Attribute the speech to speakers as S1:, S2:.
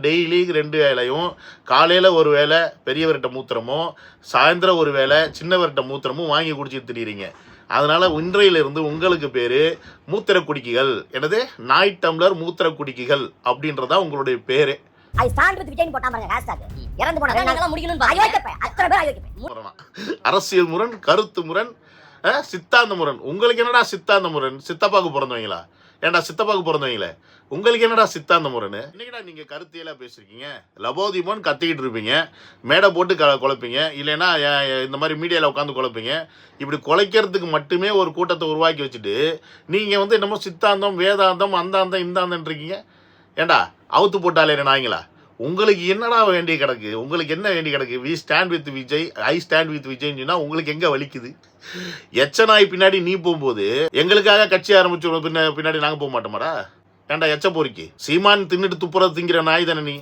S1: Daily 2 வேளையும் காலையில் ஒரு வேளை பெரியவர்கிட்ட மூத்திரமோ சாயந்தரம் ஒரு வேளை சின்னவர்கிட்ட மூத்திரமும் வாங்கி குடிச்சிட்டு திரியிறீங்க. அதனால இன்றையிலிருந்து உங்களுக்கு பேரு மூத்திர குடிக்கிகள். எனது நாய் டம்ளர் மூத்திர குடிக்கிகள் அப்படின்றதா உங்களுடைய பேரு. அரசியல் முரண், கருத்து முரண், சித்தாந்த முரண். உங்களுக்கு என்னடா சித்தாந்த முரண்? சித்தப்பாக்கு பிறந்தவங்களா? ஏன்டா சித்தப்பாக்கு பிறந்தவங்களே உங்களுக்கு என்னடா சித்தாந்த முரண்? இன்னைக்குடா நீங்க கருத்தியெல்லாம் பேசிருக்கீங்க. லபோதிமோன்னு கத்திக்கிட்டு இருப்பீங்க, மேடை போட்டு குழப்பீங்க, இல்லைன்னா இந்த மாதிரி மீடியாவில் உட்காந்து குழப்பீங்க. இப்படி குலைக்கிறதுக்கு மட்டுமே ஒரு கூட்டத்தை உருவாக்கி வச்சுட்டு நீங்க என்னமோ சித்தாந்தம் வேதாந்தம் அந்தாந்தம் இந்தாந்தம் இருக்கீங்க. ஏண்டா அவுத்து போட்டாலே நாய்ங்களா? உங்களுக்கு என்னடா வேண்டிய கிடக்கு? உங்களுக்கு என்ன வேண்டி கிடக்கு? We stand with Vijay, I stand with விஜய்ன்னு சொன்னா உங்களுக்கு எங்க வலிக்குது? எச்ச நாய் பின்னாடி நீ போகும்போது எங்களுக்காக கட்சி ஆரம்பிச்சு பின்னாடி நாங்க போக மாட்டோமாடா? ஏண்டா எச்ச பொறுக்கி சீமான் தின்னுட்டு துப்புறது திங்கிற நாய் தானே நீ?